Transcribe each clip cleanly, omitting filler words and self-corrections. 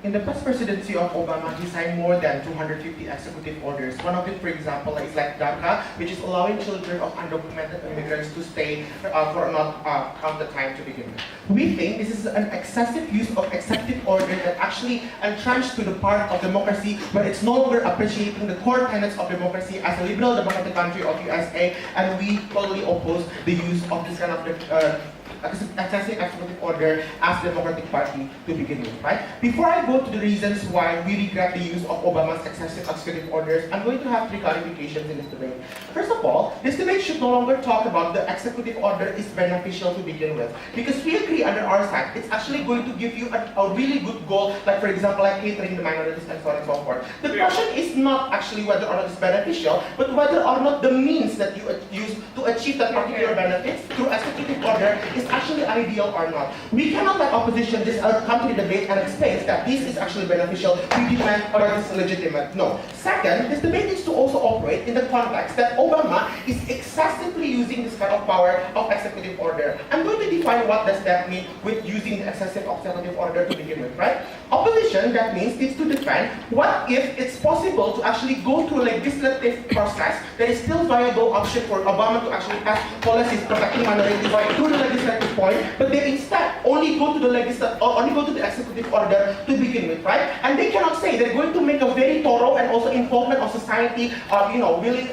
in the past presidency of Obama, he signed more than 250 executive orders. One of it, for example, is like DACA, which is allowing children of undocumented immigrants to stay for not count the time to begin with. We think this is an excessive use of executive order that actually entrenched to the part of democracy, but it's no longer appreciating the core tenets of democracy as a liberal democratic country of USA, and we totally oppose the use of this kind of excessive executive order as the Democratic Party to begin with, right? Before I go to the reasons why we regret the use of Obama's excessive executive orders, I'm going to have 3 clarifications in this debate. First of all, this debate should no longer talk about the executive order is beneficial to begin with, because we agree under our side, it's actually going to give you a really good goal, like for example, like catering the minorities and so on and so forth. The question is not actually whether or not it's beneficial, but whether or not the means that you use to achieve that particular benefits through executive order is actually ideal or not. We cannot let opposition just come to the debate and explain that this is actually beneficial, we demand or this is legitimate. No. Second, this debate needs to also operate in the context that Obama is excessively using this kind of power of executive order. I'm going to define what does that mean with using the excessive executive order to begin with, right? Opposition, that means, needs to defend what if it's possible to actually go through a legislative process that is still viable option for Obama to actually pass policies protecting minorities through the legislative point, but they instead only go to the executive order to begin with, right? And they cannot say they're going to make a very thorough and also involvement of society, willing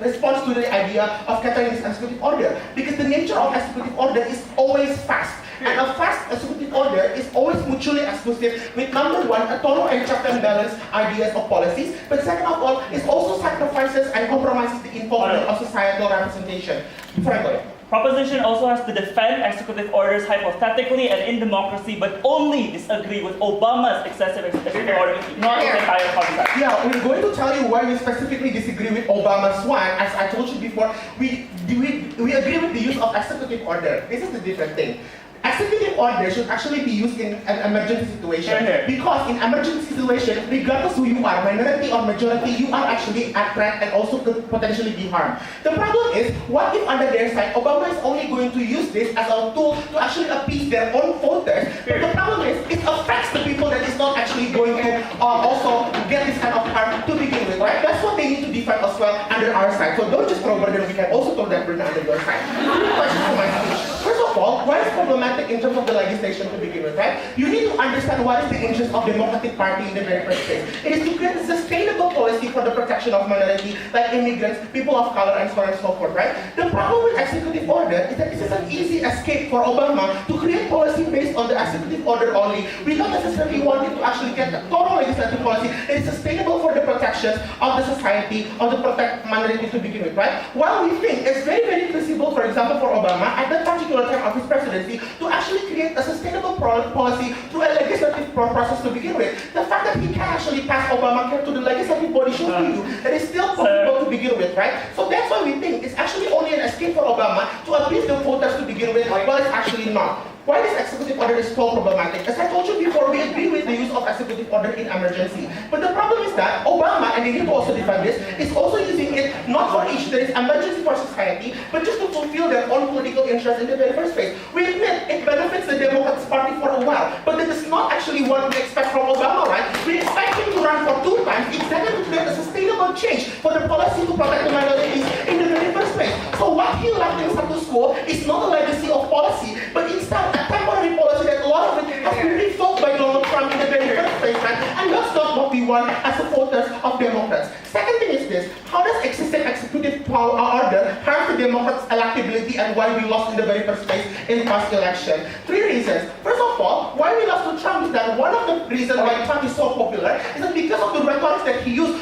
response to the idea of catering this executive order, because the nature of executive order is always fast. And a fast executive order is always mutually exclusive with number one, a thorough and check and balance ideas of policies, but second of all, it also sacrifices and compromises the involvement of societal representation. Before I go there. Proposition also has to defend executive orders hypothetically and in democracy, but only disagree with Obama's excessive executive order, not the entire concept. Yeah, we're going to tell you why we specifically disagree with Obama's one. As I told you before, we agree with the use of executive order. This is the different thing. Executive order should actually be used in an emergency situation, because in emergency situation, regardless who you are, minority or majority, you are actually at threat and also could potentially be harmed. The problem is, what if under their side, Obama is only going to use this as a tool to actually appease their own voters, but the problem is, it affects the people that is not actually going to also get this kind of harm to begin with, right? That's what they need to defend as well under our side. So don't just throw burden, we can also throw that burden under your side. Three questions for my speech. First of all, why is problematic in terms of the legislation to begin with, right? You need to understand what is the interest of the Democratic Party in the very first place. It is to create a sustainable policy for the protection of minority, like immigrants, people of color, and so on and so forth, right? The problem with executive order is that this is an easy escape for Obama to create policy based on the executive order only, without necessarily wanting to actually get a total legislative policy that is sustainable for the protection of the society, of the protect minority to begin with, right? While we think it's very, very feasible, for example, for Obama, at that particular time of his presidency, to actually create a sustainable policy through a legislative process to begin with, the fact that he can actually pass Obamacare to the legislative body shows to you that it's still possible to begin with, right? So that's why we think it's actually only an escape for Obama to appease the voters to begin with, but it's actually not. Why this executive order is so problematic? As I told you before, we agree with the use of executive order in emergency. But the problem is that Obama, and they need to also defend this, is also using it not for issue that is emergency for society, but just to fulfill their own political interest in the very first place. We admit it benefits the Democrats Party for a while, but that is not actually what we expect from Obama, right? We expect him to run for 2 times exactly to create a sustainable change for the policy to protect the minorities in the very first place. So what he left in status quo is not a legacy of policy, but instead a temporary policy that a lot of it has been revoked by Donald Trump in the very first place, right? And that's not what we want as supporters of Democrats. Second thing is this: how does excessive executive power order harm the Democrats' electability and why we lost in the very first place in past election? 3 reasons. First of all, why we lost to Trump is that one of the reasons why Trump is so popular is that because of the rhetoric that he used,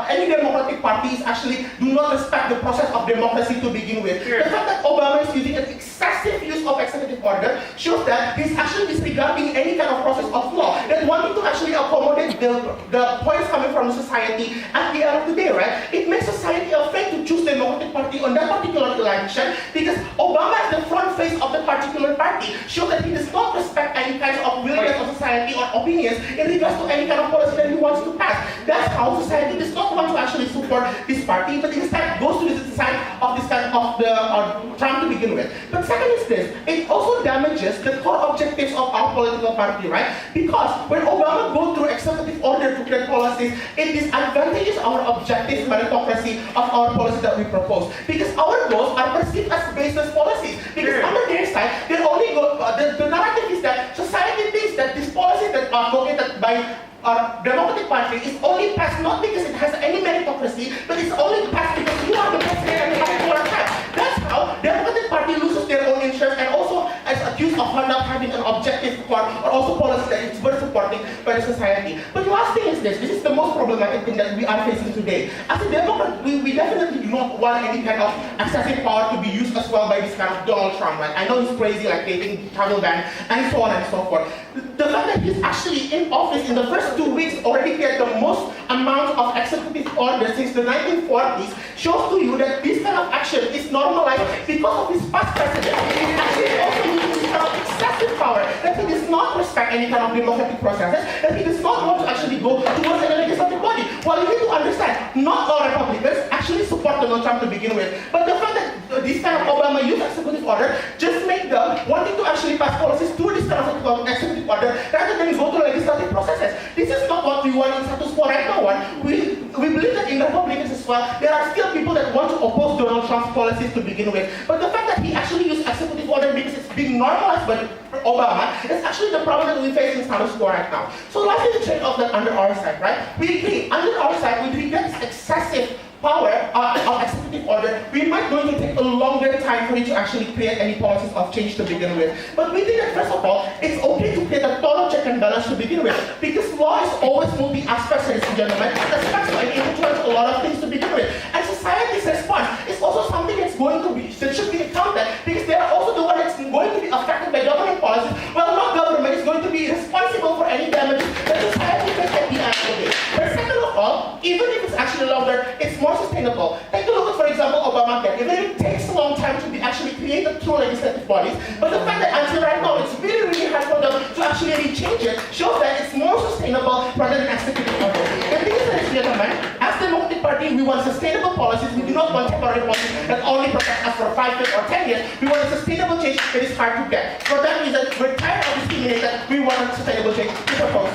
any Democratic parties actually do not respect the process of democracy to begin with. The fact that Obama is using an excessive use of executive order shows that he's actually disregarding any kind of process of law, that wanting to actually accommodate the points coming from society at the end of the day, right? It makes society afraid to choose the Democratic Party on that particular election because Obama as the front face of the particular party shows that he does not respect any kind of willingness of society or opinions in regards to any kind of policy that he wants to pass. That's how society does not want to actually support this party, but instead goes to the side of this kind of the Trump to begin with. But second is this, it also damages the core objectives of our political party, right? Because when Obama goes through executive order to create policies, it disadvantages our objective meritocracy of our policies that we propose. Because our goals are perceived as baseless policies. Because under their side, they only go, the narrative is that society thinks that these policies that are advocated by our Democratic Party is only passed not because it has any meritocracy, but it's only passed because you are the president and you have to work hard. That's how Democratic Party loses their own interest and also is accused of not having an objective core or also policy that is worth supporting by the society. But the last thing is this is the most problematic thing that we are facing today. As a Democrat, we definitely do not want any kind of excessive power to be used as well by this kind of Donald Trump. Right? I know he's crazy, like taking travel ban and so on and so forth. The fact that he's actually in office in the first 2 weeks already created the most amount of executive orders since the 1940s shows to you that this kind of action is normalized because of his past precedent. He actually also uses this kind of excessive power, that he does not respect any kind of democratic processes, that he does not want to actually go towards a legislative body. Well, you need to understand, not all Republicans actually support Donald Trump to begin with, but the fact that this kind of Obama use executive order just make them wanting to actually pass policies through this kind of executive order rather than go through legislative processes. This is not what we want in status quo right now. We believe that in Republicans as well, there are still people that want to oppose Donald Trump's policies to begin with. But the fact that he actually used executive order because it's being normalized by Obama is actually the problem that we face in status quo right now. So lastly, the trade-off that under our side, right? We agree, under our side, we agree that excessive power of executive order, we might going to take a longer time for it to actually create any policies of change to begin with. But we think that first of all, it's okay to create a total check and balance to begin with. Because law is always multi-aspect, ladies and gentlemen. It affects and influence a lot of things to begin with. And society's response is also something that's going to be, that should be accounted, because they are also the one that's going to be affected by government policies. Well, not government is going to be responsible for any damage that society can at the end of the day. But second of all, even if it's actually longer, it's more sustainable. Take a look at, for example, Obamacare. Even if it takes a long time to be actually created through legislative bodies, but the fact that until right now it's really, really hard for them to actually change it shows that it's more sustainable rather than executive order. The thing is, ladies and gentlemen, as the Democratic Party, we want sustainable policies. We do not want temporary policies that only protect us for 5 years or 10 years. We want a sustainable change that is hard to get. For that reason, we're tired of discrimination. We want a sustainable change to propose.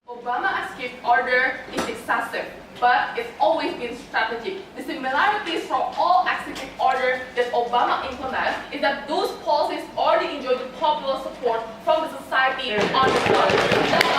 Obama executive order is excessive, but it's always been strategic. The similarities from all executive orders that Obama implements is that those policies already enjoy the popular support from the society on the ground.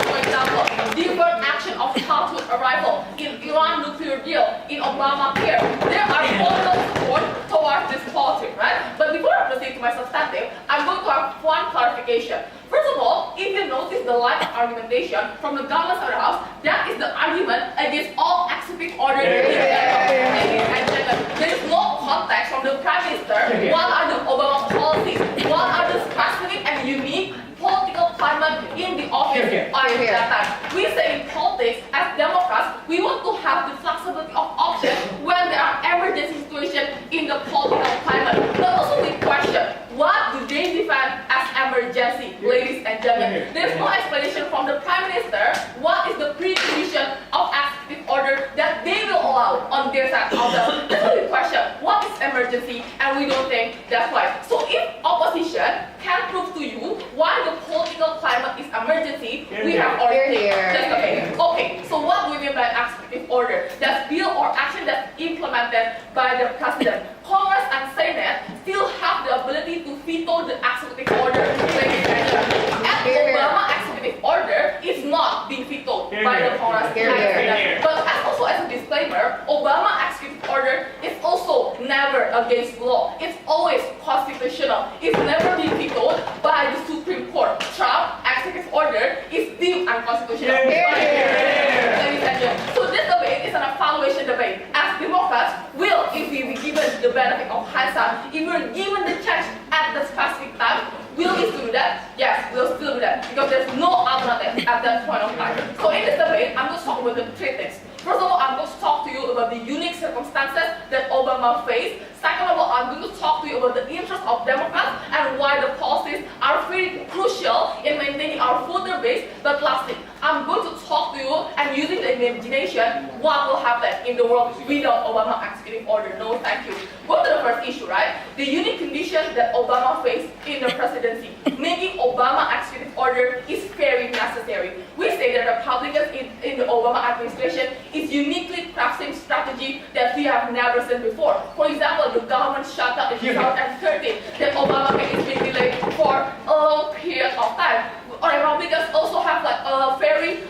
For example, deferred action of childhood arrival in Iran nuclear deal in Obamacare. There are popular support towards this policy, right? But before I proceed to my substantive, I'm going to have one clarification. First of all, if you notice the line of argumentation from the government side of the house, that is the argument against all executive order. Ladies and gentlemen, there is no context from the Prime Minister. What are the Obama policies? What are the specific and unique political climate in the office at that time? We say in politics, as Democrats, we want to have the flexibility of options when there are emergency situations in the political climate. But also we question, what do they define as emergency, ladies and gentlemen? There's no explanation from the Prime Minister what is the precondition of executive order that they will allow on their side of the. That's why we question, what is emergency? And we don't think that's right. So if opposition can prove to you why the political climate is emergency, we have already. That's okay. Okay, so what do we mean by executive order? That's bill or action that's implemented by the president. Congress and Senate still have the ability to veto the executive order, ladies and gentlemen. And Obama executive order is not being vetoed by the Congress and Senate. But also as a disclaimer, Obama executive order is also never against law. It's always constitutional. It's never been vetoed by the Supreme Court. Trump executive order is deemed unconstitutional. Ladies and gentlemen. So this debate is an evaluation debate. As Democrats, will, if we be given the benefit of hindsight, if we're given the chance at the specific time, will we still do that? Yes, we'll still do that because there's no alternative at that point of time. So in this debate, I'm going to talk about the three things. First of all, I'm going to talk to you about the unique circumstances that Obama faced. Second of all, I'm going to talk to you about the interests of Democrats and why the policies are very crucial in maintaining our voter base. But lastly, I'm going to talk to you and using the imagination what will happen in the world without Obama executive order. No, thank you. Go to the first issue, right? The unique conditions that Obama faced in the presidency. Making Obama executive order is very necessary. We say that Republicans in the Obama administration is uniquely crafting strategy that we have never seen before. For example, the government shutdown in 2013 that Obama is being delayed for a long period of time. Republicans also have like a very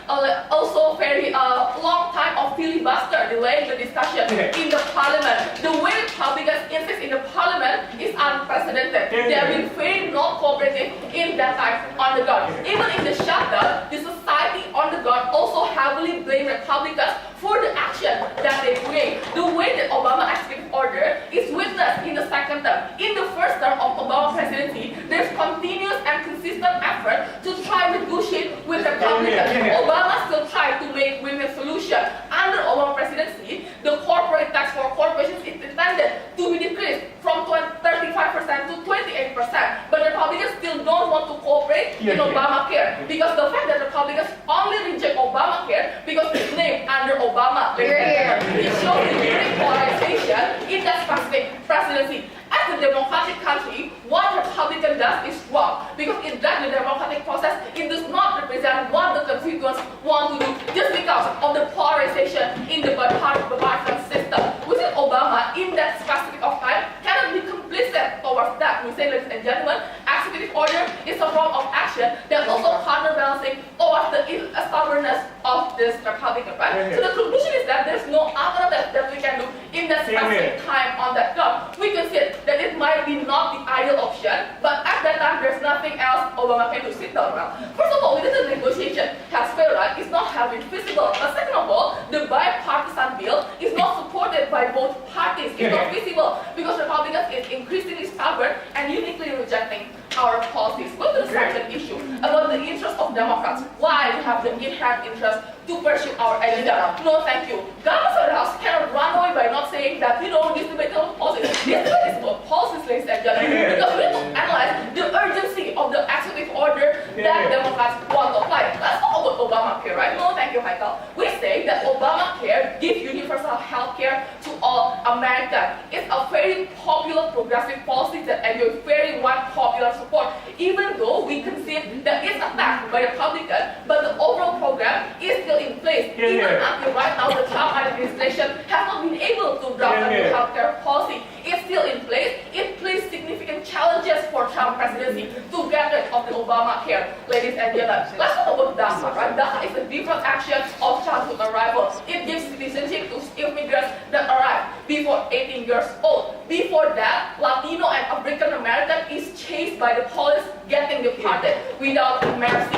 long time of filibuster delaying the discussion in the parliament. The way Republicans insist in the parliament is unprecedented. They have been very not cooperative in that time on the ground. Even in the shutdown, the society on the ground also heavily blame Republicans for the action that they create. The way that Obama executive order is witnessed in the second term. In the first term of Obama presidency, there's continuous and consistent effort to try to negotiate with Republicans. Obama still tried to make win-win solution. Under Obama presidency, the corporate tax for corporations is intended to be decreased from 35% to 28%. But Republicans still don't want to cooperate in Obamacare because the fact that Republicans only reject Obamacare because it's named under Obama. It shows the unique polarization in that specific presidency. As a democratic country, what Republican does is wrong because it drags the democratic process. It does not represent what the constituents want to do just because of the polarization in the bipartisan system. We see Obama in that specific of time cannot be complicit towards that. We say, ladies and gentlemen, executive order is a form of action that's also counterbalancing towards the stubbornness of this Republican, right? So the conclusion is that there's no alternative that we can do in that specific time on that term. We can see that it might be not the ideal option, but at that time there's nothing else Obama can do. Sit down now. First of all, within the negotiation has failed, right? It's not having feasible. But second of all, the bipartisan bill is not supported by both parties. It's not feasible because Republicans is increasingly stubborn and uniquely rejecting our policies. Go to the second issue about the interest of Democrats. Why we have the inherent interest to pursue our agenda? No, thank you. Governments of the House cannot run away by not saying that this debate is about policies. This debate is about policies, ladies and gentlemen, because we need to analyze the urgency of the executive order that Democrats want to apply. Let's talk about Obamacare, right? No, thank you, Haikal. We say that Obamacare gives universal health care to all Americans. It's a very popular progressive policy that enjoys very wide popular support, even though we concede that it's attacked by Republicans, but the overall program is still in place. Even until right now, the Trump administration has not been able to draft a new healthcare policy. It's still in place. It places significant challenges for Trump presidency to get rid of the Obamacare, ladies and gentlemen. Let's talk about DACA, right? DACA is a different action of childhood arrival. It gives citizenship to immigrants that arrive before 18 years old. Before that, Latino and African American is chased by the police, getting deported without mercy.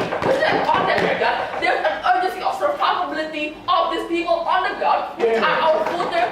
On that regard, there's an urgency of survivability of these people on the ground, which are our voters,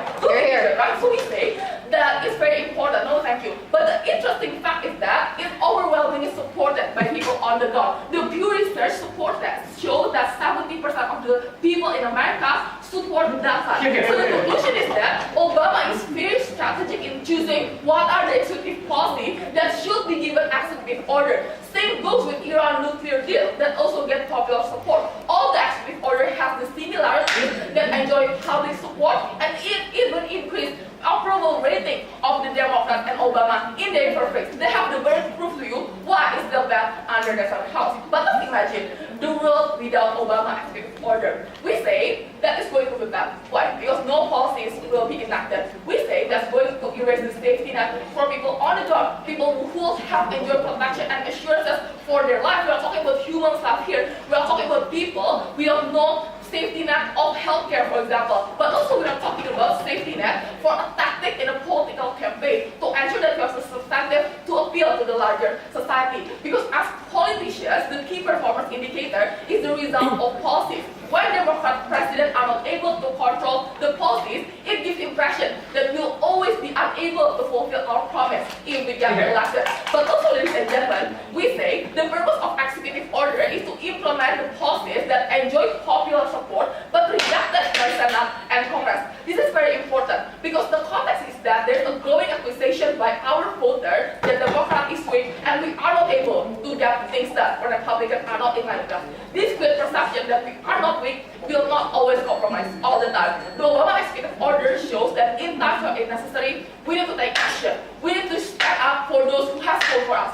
right? So we say that it's very important. No, thank you. But the interesting fact is that it's overwhelmingly supported by people on the ground. The Pew Research support that shows that 70% of the people in America support DACA. So the conclusion is that Obama is very strategic in choosing what are the executive policies that should be given executive order. Same goes with Iran nuclear deal that also get popular support. All the executive order have the similarities that enjoy public support and it even increased approval rating of the Democrats and Obama in their perfect. They have the burden to prove to you why is the ban under the Senate House. But let's imagine the world without Obama executive order. We say that is going to be bad. Why? Because no policies will be enacted. We say that's going to erase the safety net for people on the job, people who have enjoyed protection and assurances for their life. We are talking about human stuff here. We are talking about people we have no safety net of healthcare, for example. But also we are talking about safety net for a tactic in a political campaign to ensure that you have a substantive to appeal to the larger society. Because as politicians, the key performance indicator is the result of policies. When Democrat presidents are not able to control the policies, it gives impression that we'll always be unable to fulfill our promise if we get elected. But also, ladies and gentlemen, we say the purpose of executive order is to implement the policies that enjoy popular support but rejected by Senate and Congress. This is very important because the context is that there's a growing accusation by our voters that Democrat is weak and we are not able to get things done when Republicans are not in line with us. This great perception that we are not weak will not always compromise all the time. The Obama executive order shows that in times of it necessary, we need to take action. We need to stand up for those who have fought for us.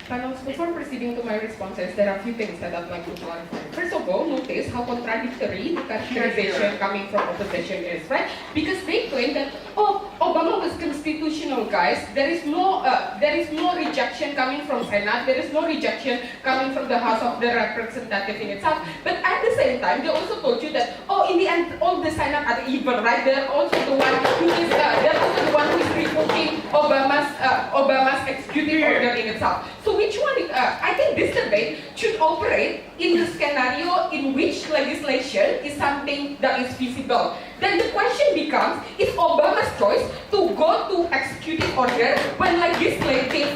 Panels, before proceeding to my responses, there are a few things that I'd like to clarify. First of all, notice how contradictory the characterization coming from opposition is, right? Because they claim that, oh, Obama was constitutional, guys. There is no rejection coming from Senate. There is no rejection coming from the House of the Representatives in itself. But at the same time, they also told you that, oh, in the end, all the Senate are evil, right? They're also the one who is revoking Obama's executive order in itself. So which one? I think this debate should operate in the scenario in which legislation is something that is feasible. Then the question becomes: is Obama's choice to go to executive order when legislative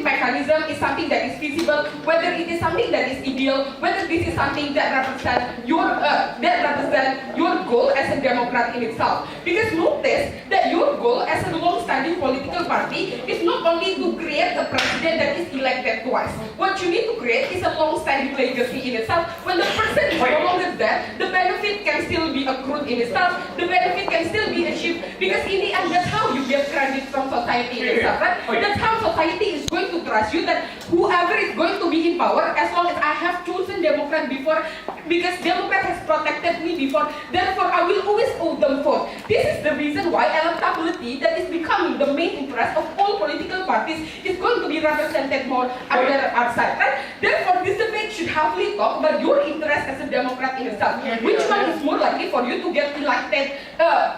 mechanism is something that is feasible, whether it is something that is ideal, whether this is something that represents your goal as a Democrat in itself. Because notice that your goal as a long-standing political party is not only to create a president that is elected twice. What you need to create is a long-standing legacy in itself. When the person is no longer there, the benefit can still be accrued in itself. The benefit can still be achieved, because in the end, that's how you get credit from society in itself, right? That's how society is going to trust you, that whoever is going to be in power, as long as I have chosen Democrat before, because Democrat has protected me before, therefore I will always owe them vote. This is the reason why electability, that is becoming the main interest of all political parties, is going to be represented more under our side, right? Therefore, this debate should heavily talk about your interest as a Democrat in itself. Which one is more likely for you to get elected,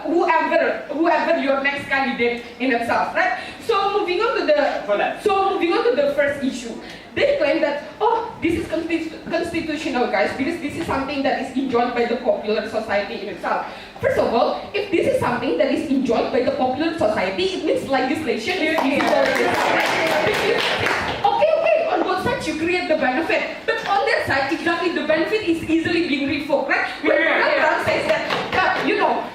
whoever your next candidate in itself, right? So moving on to the first issue. They claim that, oh, this is constitutional, guys, because this is something that is enjoyed by the popular society in itself. First of all, if this is something that is enjoyed by the popular society, it means legislation is feasible. Okay, on both sides you create the benefit, but on their side, exactly, the benefit is easily being revoked, right? When Trump says that,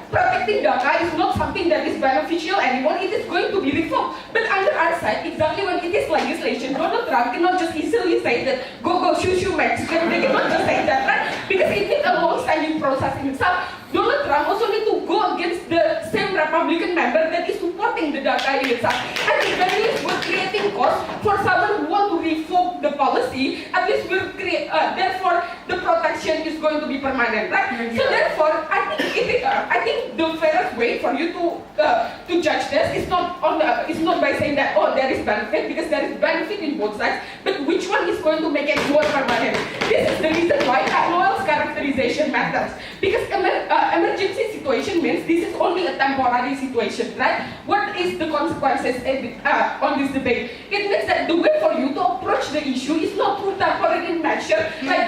protecting data is not something that is beneficial anymore, it is going to be revoked. But under our side, exactly when it is legislation, Donald Trump cannot just easily say that, go, shoo, Mexican. They cannot just say that, right? Because it needs a long-standing process in itself. Donald Trump also need to go against the same Republican member that is supporting the data in itself. And if that is we're creating costs for someone who want to revoke the policy, at least we'll create, therefore the protection is going to be permanent, right? So therefore, I think the fairest way for you to judge this is not by saying that, oh, there is benefit, because there is benefit in both sides, but which one is going to make it more permanent? This is the reason why Noel's characterization matters, because emergency situation means this is only a temporary situation, right? What is the consequences on this debate? It means that the way for you to approach the issue is not through temporary measure like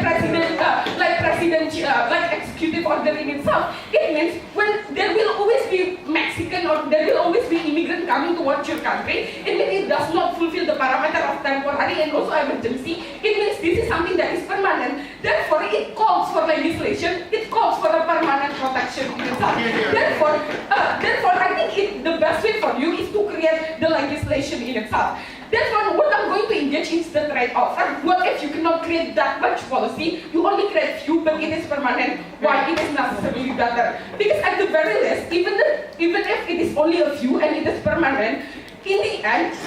executive order in itself. It means when there will always be Mexican or there will always be immigrant coming towards your country, it means it does not fulfill the parameter of temporary and also emergency. It means this is something that is permanent. Therefore, it calls for legislation. It calls for a permanent protection in itself. Therefore, I think the best way for you is to create the legislation in itself. Therefore, what I'm going to engage is the trade-off. What if you cannot create that much policy? You only create few, but it is permanent. Why it is necessarily better? Because at the very least, even if it is only a few and it is permanent, in the end,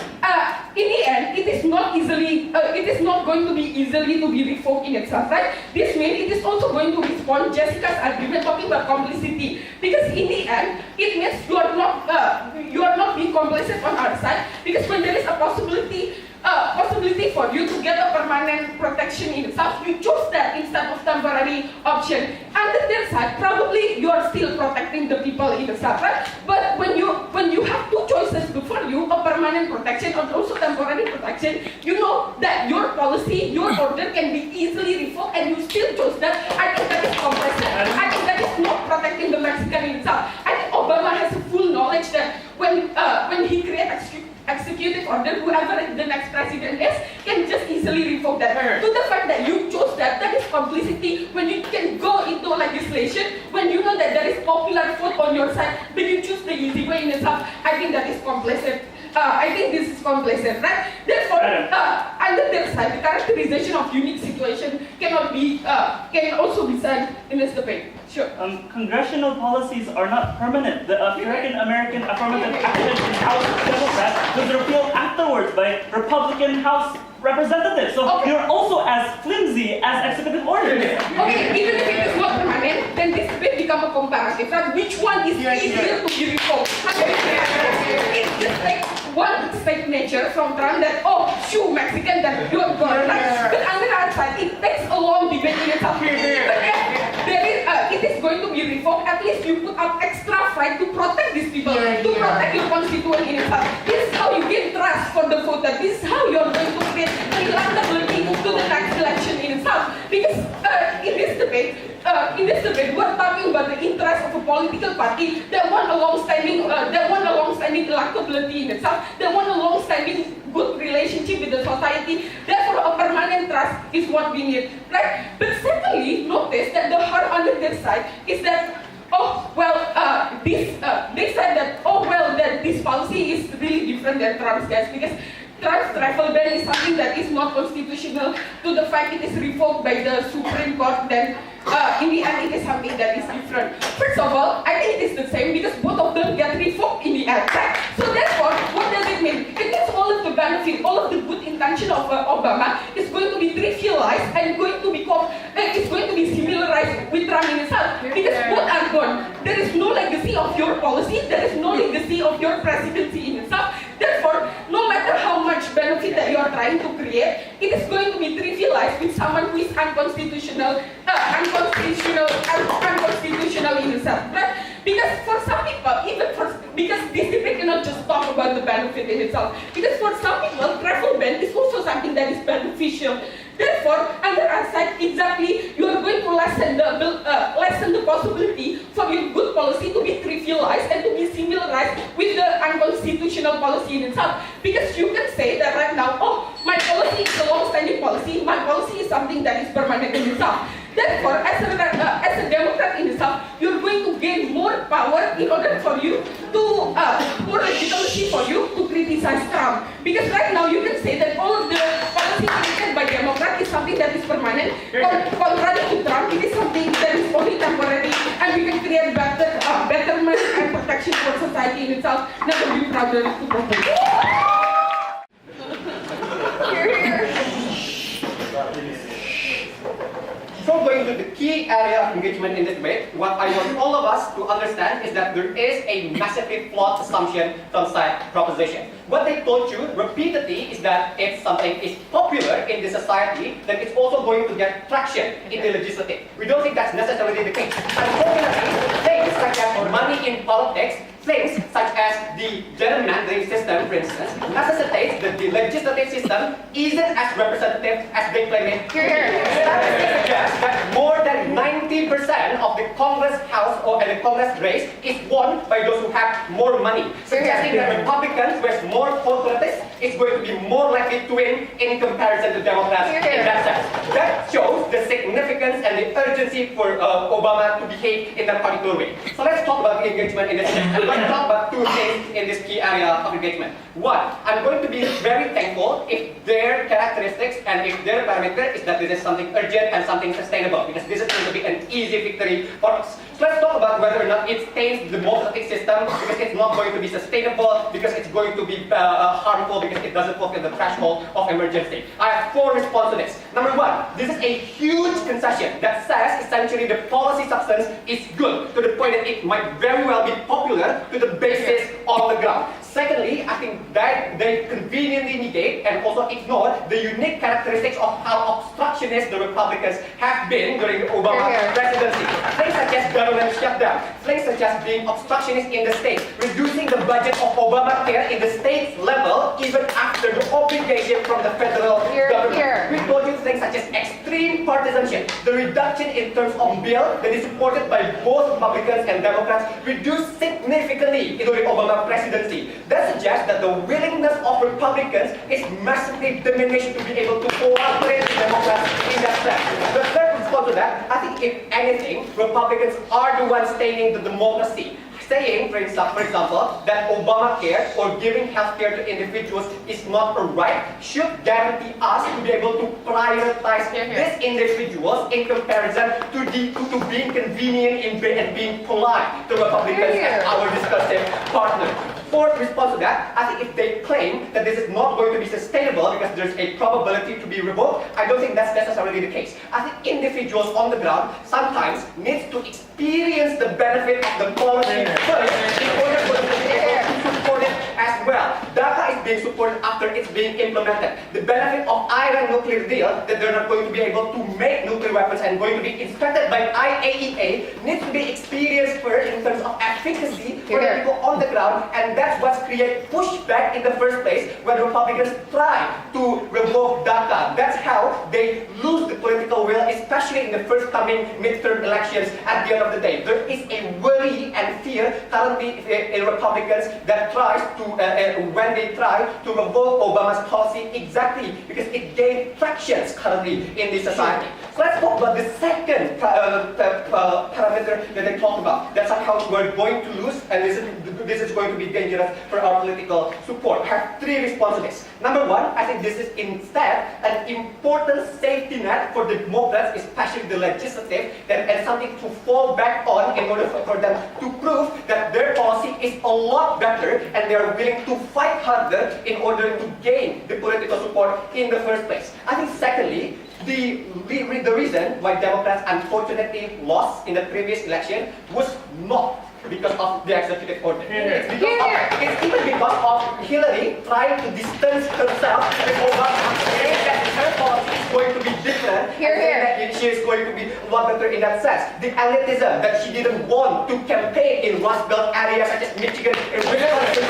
it is not going to be easily to be revoked in itself, right? This means it is also going to respond Jessica's argument talking about complicity, because in the end, it means you are not being complicit on our side, because when there is a possibility for you to get a permanent protection in itself, you choose that instead of temporary option. Under their side, probably you are still protecting the people in itself, right? But when you have two choices before you, a permanent protection and also temporary protection, you know that your policy, your order can be easily revoked, and you still choose that. I think that is complicit. I think that is not protecting the Mexican in itself. I think Obama has full knowledge that when he creates executive order, whoever the next president is can just easily revoke that. To the fact that you chose that is complicity. When you can go into legislation, when you know that there is popular vote on your side, but you choose the easy way in itself, I think that is complicit. I think this is complicit, right? Therefore, under their side, the characterization of unique situation can also be said in this debate. Sure. Congressional policies are not permanent. The American affirmative action in House Democrats was repealed afterwards by Republican House representatives. So you're also as flimsy as executive orders. Okay, even if it is not permanent, then this debate become a comparative, right? Which one is easier to be reformed? It's just like one state nature from Trump that, oh, shoe Mexican, that good girl, right? But on the other side, it takes a long debate in itself. But it is going to be reformed, at least you put up extra fight to protect these people, to protect your constituent in itself. This is how you gain trust for the voter. This is how you're going to create reliability to the next election in itself. Because in this debate, we're talking about the interest of a political party that want a long-standing electability in itself, that want a long-standing good relationship with the society. Therefore, a permanent trust is what we need, right? But secondly, notice that the hard on their side is that, they said that, that this policy is really different than Trump's guys, because Trump's travel ban is something that is not constitutional to the fact it is revoked by the Supreme Court, then in the end it is something that is different. First of all, I think it is the same because both of them get revoked in the end, right? So therefore, what does it mean? It means all of the benefit, all of the good intention of Obama is going to be trivialized and going to become, it's going to be similarized with Trump in itself, because both are gone. There is no legacy of your policy, there is no legacy of your presidency in itself. Therefore, no matter how much benefit that you are trying to create, it is going to be trivialized with someone who is unconstitutional in itself. Right? Because for some people, because this debate cannot just talk about the benefit in itself. Because for some people, travel ban is also something that is beneficial. Therefore, on the other side, exactly, you are going to lessen the possibility for your good policy to be trivialized and to be similarized with the unconstitutional policy in itself. Because you can say that right now, oh, my policy is a long-standing policy, my policy is something that is permanent in itself. Therefore, as a Democrat in itself, you're going to gain more power in order for you to, more legitimacy for you to criticize Trump. Because right now you can say that all of the policy created by Democrat is something that is permanent. Contrary to Trump, it is something that is only temporary, and we can create betterment and protection for society in itself. Never be prouder to protect. So going to the key area of engagement in this debate, what I want all of us to understand is that there is a massively flawed assumption from side proposition. What they told you repeatedly is that if something is popular in the society, then it's also going to get traction in the legislative. We don't think that's necessarily the case. Unfortunately, things such as money in politics, things such as the gerrymandering system, for instance, necessitates that the legislative system isn't as representative as they claim it to be. Statistics suggest that more than 90% of the Congress House and the Congress race is won by those who have more money, suggesting that Republicans who has more populace is going to be more likely to win in comparison to Democrats in that sense. That shows the significance and the urgency for Obama to behave in that particular way. So let's talk about the engagement in this sense. I'm going to talk about two things in this key area of engagement. One, I'm going to be very thankful if their characteristics and if their parameter is that this is something urgent and something sustainable, because this is going to be an easy victory for us. So let's talk about whether or not it stains the democratic system, because it's not going to be sustainable, because it's going to be harmful, because it doesn't fulfill the threshold of emergency. I have four responses to this. Number one, this is a huge concession that says essentially the policy substance is good, to the point that it might very well be popular to the basis on the ground. Secondly, I think that they conveniently negate and also ignore the unique characteristics of how obstructionist the Republicans have been during the Obama presidency. Things such as government shutdown, things such as being obstructionist in the states, reducing the budget of Obamacare in the state level even after the obligation from the federal government. We told you things such as extreme partisanship, the reduction in terms of bill that is supported by both Republicans and Democrats reduced significantly during Obama presidency. That suggests that the willingness of Republicans is massively diminished to be able to cooperate with Democrats in that sense. The third response to that, I think if anything, Republicans are the ones staining the democracy. saying, for example, that Obamacare or giving healthcare to individuals is not a right should guarantee us to be able to prioritize these individuals in comparison to being convenient and being polite to Republicans and our discussive partner. Fourth response to that, I think if they claim that this is not going to be sustainable because there's a probability to be revoked, I don't think that's necessarily the case. I think individuals on the ground sometimes need to experience the benefit of the policy first in order for them to be able to support it as well. DACA is being supported after it's being implemented. The benefit of Iran nuclear deal, that they're not going to be able to make nuclear weapons and going to be inspected by IAEA, needs to be experienced first in terms of efficacy for the people on the ground, and that's what's created pushback in the first place when Republicans try to revoke DACA. That's how they lose the political will, especially in the first coming midterm elections at the end of the day. There is a worry and fear currently in Republicans that tries to, when they try to revoke Obama's policy exactly because it gained tractions currently in the society. So let's talk about the second parameter that they talked about. That's how we're going to lose, and this is going to be dangerous for our political support. I have three responses to this. Number one, I think this is instead an important safety net for the Democrats, especially the legislative, and something to fall back on in order for them to prove that their policy is a lot better and they are willing to fight harder in order to gain the political support in the first place. I think secondly, the reason why Democrats unfortunately lost in the previous election was not because of the executive order. It's even because of Hillary trying to distance herself from Obama, saying that her policy is going to be different, and that she is going to be a lot better in that sense. The elitism that she didn't want to campaign in Rust Belt areas such as Michigan and Wisconsin.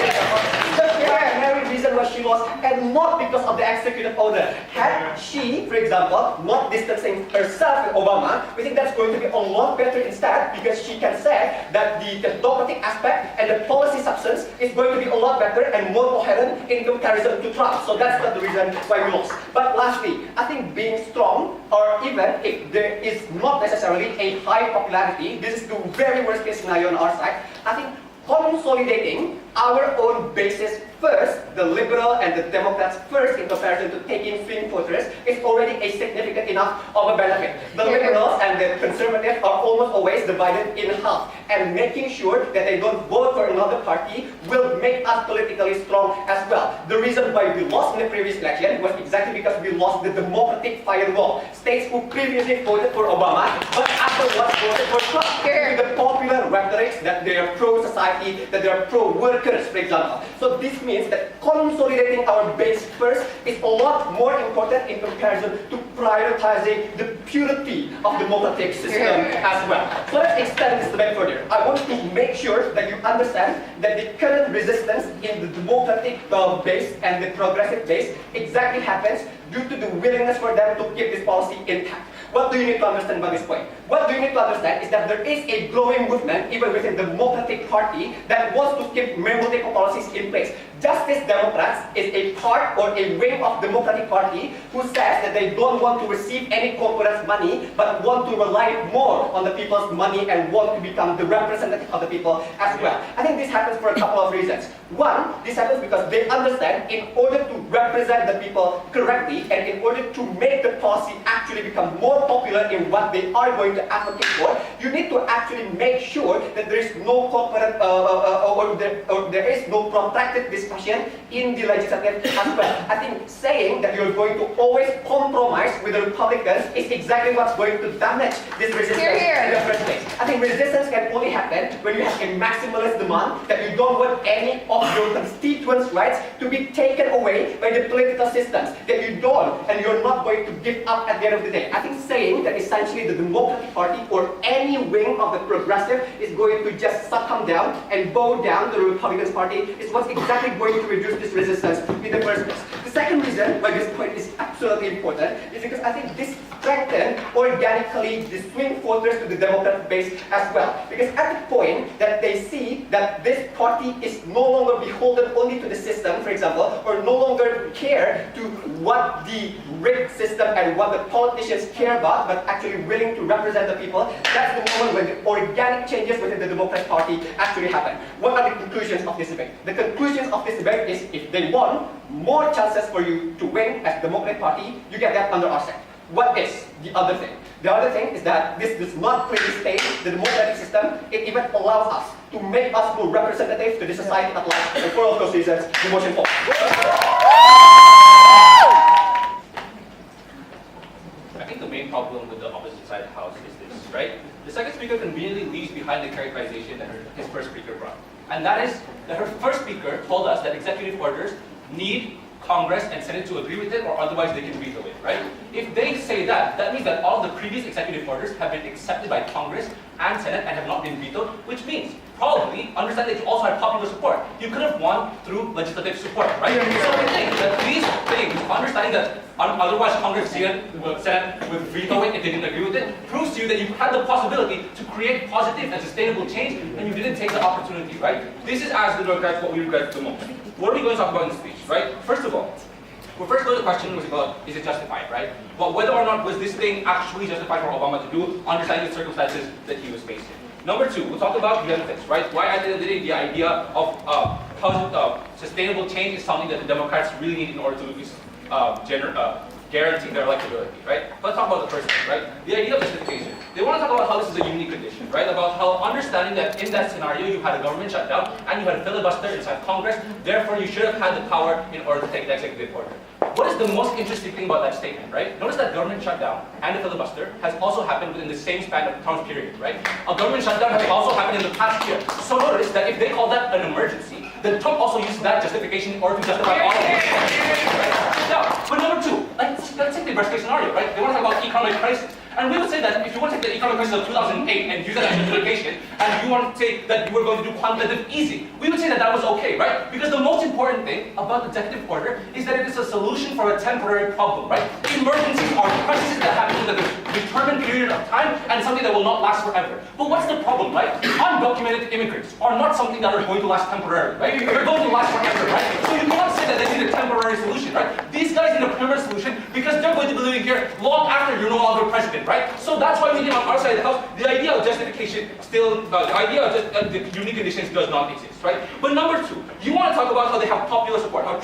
The primary reason why she lost, and not because of the executive order. Had she, for example, not distancing herself from Obama, we think that's going to be a lot better instead, because she can say that the dogmatic aspect and the policy substance is going to be a lot better and more coherent in comparison to Trump. So that's not the reason why we lost. But lastly, I think being strong, or even if there is not necessarily a high popularity, this is the very worst case scenario on our side, I think consolidating our own basis first, the liberal and the Democrats first in comparison to taking swing voters, is already a significant enough of a benefit. The liberals and the conservatives are almost always divided in half, and making sure that they don't vote for another party will make us politically strong as well. The reason why we lost in the previous election was exactly because we lost the democratic firewall. States who previously voted for Obama, but afterwards voted for Trump. With the popular rhetorics that they are pro-society, that they are pro-workers, for example. So this means that consolidating our base first is a lot more important in comparison to prioritizing the purity of the democratic system as well. So let's extend this a bit further. I want to make sure that you understand that the current resistance in the democratic base and the progressive base exactly happens due to the willingness for them to keep this policy intact. What do you need to understand by this point? What do you need to understand is that there is a growing movement, even within the Democratic Party, that wants to keep multiple policies in place. Justice Democrats is a part or a wing of the Democratic Party who says that they don't want to receive any corporate money, but want to rely more on the people's money and want to become the representative of the people as well. I think this happens for a couple of reasons. One, this happens because they understand in order to represent the people correctly and in order to make the policy actually become more popular in what they are going to advocate for, you need to actually make sure that there is no corporate or there is no protracted discussion in the legislative aspect. I think saying that you're going to always compromise with the Republicans is exactly what's going to damage this resistance in the first place. I think resistance can only happen when you have a maximalist demand that you don't want any of your constituents' rights to be taken away by the political systems, that you don't and you're not going to give up at the end of the day. I think saying that essentially the Democratic Party or any wing of the progressive is going to just succumb down and bow down to the Republican Party is what's exactly going to reduce this resistance in the first place. The second reason why this point is absolutely important is because I think this strengthen organically the swing voters to the Democrat base as well. Because at the point that they see that this party is no longer beholden only to the system, for example, or no longer care to what the rigged system and what the politicians care about, but actually willing to represent the people, that's the moment when the organic changes within the Democrat Party actually happen. What are the conclusions of this debate? The conclusions of this debate is if they want more chances for you to win as Democrat Party, you get that under ALSA. What is the other thing? The other thing is that this does not clearly state the democratic system. It even allows us to make us more representative to the society at large. And for all those reasons, the motion falls. I think the main problem with the opposite side of the house is this, right? The second speaker conveniently leaves behind the characterization that his first speaker brought. And that is that her first speaker told us that executive orders need Congress and Senate to agree with it, or otherwise they can veto it, right? If they say that, that means that all the previous executive orders have been accepted by Congress and Senate and have not been vetoed, which means probably understand that you also had popular support. You could have won through legislative support, right? So I think that these things, understanding that otherwise Congress and Senate would veto it if they didn't agree with it, proves to you that you had the possibility to create positive and sustainable change, and you didn't take the opportunity, right? This is, as the Democrats, what we regret the most. What are we going to talk about in the speech, right? First of all, well, first the question was about, is it justified, right? Well, whether or not was this thing actually justified for Obama to do, understanding the circumstances that he was facing. Number two, we'll talk about benefits, right? Why at the end of the day, the idea of sustainable change is something that the Democrats really need in order to guarantee their electability, right? Let's talk about the first thing, right? The idea of justification. They want to talk about how this is a unique condition, right? About how understanding that in that scenario you had a government shutdown and you had a filibuster inside Congress, therefore you should have had the power in order to take the executive order. What is the most interesting thing about that statement, right? Notice that government shutdown and the filibuster has also happened within the same span of time period, right? A government shutdown has also happened in the past year. So notice that if they call that an emergency, then Trump also used that justification in order to justify all of this. Right? Now, but number two, let's take the worst case scenario, right? They want to talk about economic crisis. And we would say that if you want to take the economic crisis of 2008 and use that as justification, and you want to say that you were going to do quantitative easing, we would say that that was okay, right? Because the most important thing about the executive order is that it is a solution for a temporary problem, right? Emergencies are crises that happen in a determined period of time and something that will not last forever. But what's the problem, right? Undocumented immigrants are not something that are going to last temporarily, right? They're going to last forever, right? So you cannot say that they need a temporary solution, right? These guys need a permanent solution because they're going to be living here long after you're no longer president, right? So that's why we think on our side of the house, the idea of justification still, the idea of the unique conditions does not exist, right? But number two, you want to talk about how they have popular support, how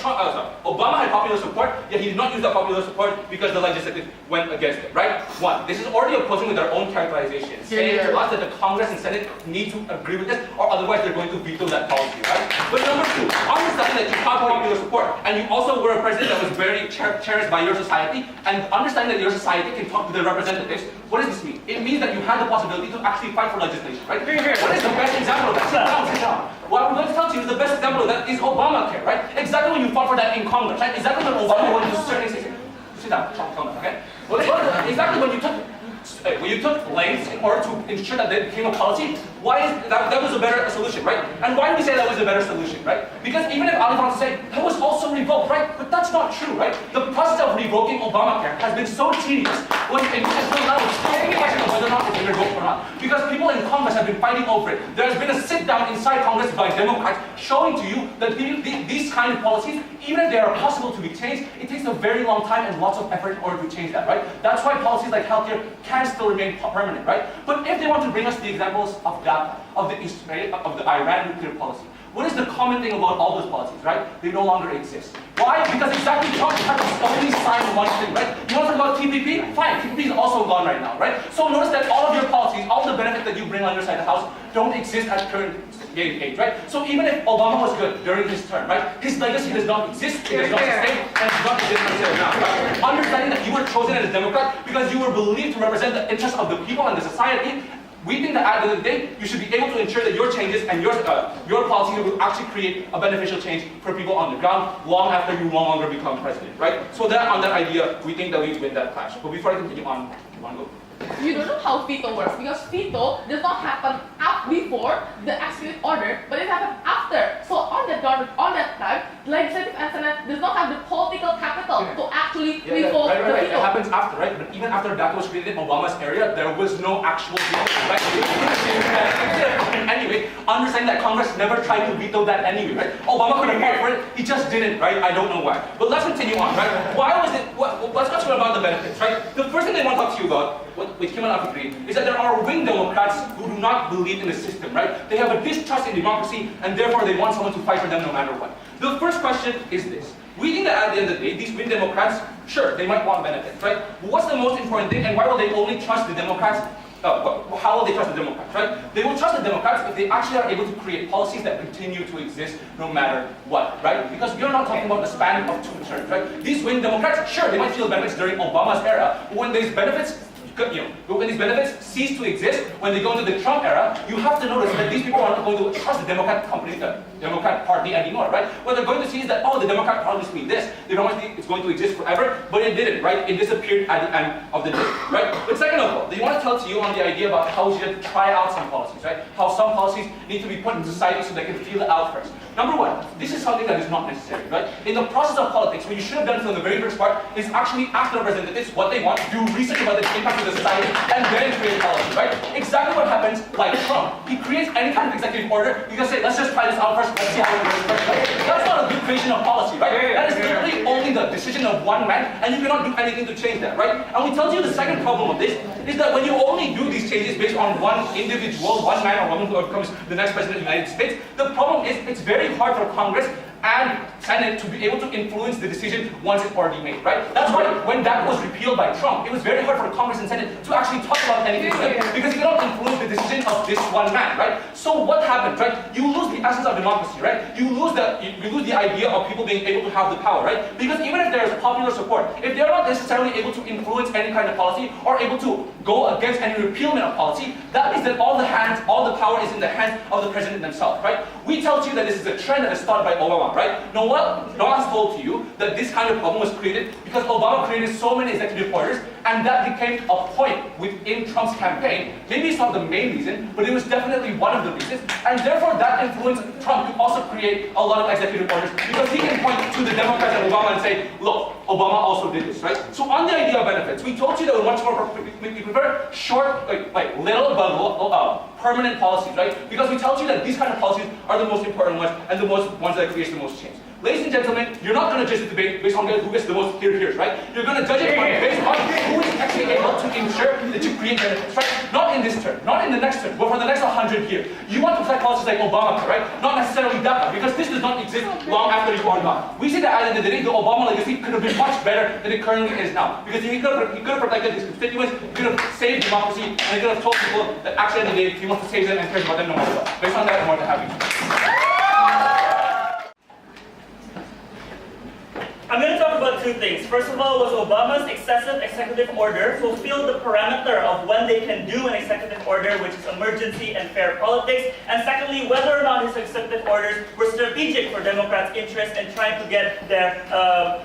Obama had popular support, yet he did not use that popular support because the legislative went against it, right? One, this is already opposing with their own characterization, saying to us that the Congress and Senate need to agree with this, or otherwise they're going to veto that policy, right? But number two, understanding that you have popular support, and you also were a president that was very cherished by your society, and understanding that your society can talk to their representatives, what does this mean? It means that you have the possibility to actually fight for legislation, right? What is the best example of that? Sit down. What I'm going to tell you is the best example of that is Obamacare, right? Exactly when you fought for that in Congress, right? Exactly when Obama went to certain states. Sit down, okay? Exactly when you took lengths in order to ensure that they became a policy, why is that was a better solution, right? And why do we say that was a better solution, right? Because even if Alif wants to say that was also revoked, right? But that's not true, right? The process of revoking Obamacare has been so tedious when it has been now it's still a question of whether or not it's been revoked or not. Because people in Congress have been fighting over it. There has been a sit down inside Congress by Democrats showing to you that these kind of policies, even if they are possible to be changed, it takes a very long time and lots of effort in order to change that, right? That's why policies like healthcare can still remain permanent, right? But if they want to bring us the examples of of the Iran nuclear policy, what is the common thing about all those policies, right? They no longer exist. Why? Because exactly Trump had to only sign one thing, right? You want to talk about TPP? Fine, TPP is also gone right now, right? So notice that all of your policies, all the benefits that you bring on your side of the house don't exist at current age, right? So even if Obama was good during his term, right? His legacy does not exist, it does not sustain, and it does not exist until now, right? Understanding that you were chosen as a Democrat because you were believed to represent the interests of the people and the society, we think that at the end of the day, you should be able to ensure that your changes and your policies will actually create a beneficial change for people on the ground long after you no longer become president, right? So that on that idea, we think that we win that clash. But before I continue on, you want to go? You don't know how veto works because veto does not happen before the executive order, but it happens after. So on that time, legislative and Senate does not have the political capital to actually revoke the veto. It happens after, right? But even after DACA was created in Obama's area, there was no actual veto, right? Anyway, understanding that Congress never tried to veto that anyway, right? Obama could have fought for it, he just didn't, right? I don't know why. But let's continue on, right? Why was it, let's talk about the benefits, right? The first thing they want to talk to you about, which came out of Adfikri, is that there are wing Democrats who do not believe in the system, right? They have a distrust in democracy, and therefore they want someone to fight for them no matter what. The first question is this. We think that at the end of the day, these wing Democrats, sure, they might want benefits, right? But what's the most important thing, and why will they only trust the Democrats? How will they trust the Democrats, right? They will trust the Democrats if they actually are able to create policies that continue to exist no matter what, right? Because we are not talking about the span of 2 terms, right? These wing Democrats, sure, they might feel benefits during Obama's era, but when these benefits when these benefits cease to exist, when they go into the Trump era, you have to notice that these people are not going to trust the Democrat Party anymore, right? What they're going to see is that, oh, the Democrat promised me this, they promised me it's going to exist forever, but it didn't, right? It disappeared at the end of the day, right? But second of all, they want to tell to you on the idea about how we should try out some policies, right? How some policies need to be put in society so they can feel it out first. Number one, this is something that is not necessary, right? In the process of politics, what you should have done from the very first part is actually ask the representatives what they want, do research about the impact of the society, and then create policy, right? Exactly what happens like Trump. He creates any kind of executive order, you can say, let's just try this out first, let's see how it works first. Right? That's not a good creation of policy, right? That is literally only the decision of one man, and you cannot do anything to change that, right? And we tell you the second problem of this is that when you only do these changes based on one individual, one man or woman who becomes the next president of the United States, the problem is it's very hard for Congress and Senate to be able to influence the decision once it's already made, right? That's why when that was repealed by Trump, it was very hard for Congress and Senate to actually talk about anything, right? Because you cannot influence the decision of this one man, right? So what happens, right? You lose the essence of democracy, right? You lose the idea of people being able to have the power, right? Because even if there is popular support, if they're not necessarily able to influence any kind of policy or able to go against any repealment of policy, that means that all the power is in the hands of the president themselves, right? We tell you that this is a trend that is started by Obama, right? Noel has told to you that this kind of problem was created because Obama created so many executive orders, and that became a point within Trump's campaign. Maybe it's not the main reason, but it was definitely one of the reasons, and therefore that influenced Trump to also create a lot of executive orders because he can point to the Democrats and Obama and say, look, Obama also did this, right? So on the idea of benefits, we told you that we prefer short, like little but permanent policies, right? Because we told you that these kind of policies are the most important ones and the ones that create the most change. Ladies and gentlemen, you're not going to judge the debate based on who gets the most here's, right? You're going to judge it based on who is actually able to ensure that you create benefits, right? Not in this term, not in the next term, but for the next 100 years. You want to apply policies like Obama, right? Not necessarily DACA, because this does not exist long after you are gone. We say that at the end of the day, the Obama legacy could have been much better than it currently is now. Because he could have protected his constituents, he could have saved democracy, and he could have told people that actually at the end of the day, he wants to save them and cares about them no matter what. Based on that, I'm more than happy. I'm going to talk about two things. First of all, was Obama's excessive executive order fulfill the parameter of when they can do an executive order, which is emergency and fair politics? And secondly, whether or not his executive orders were strategic for Democrats' interest in trying to get their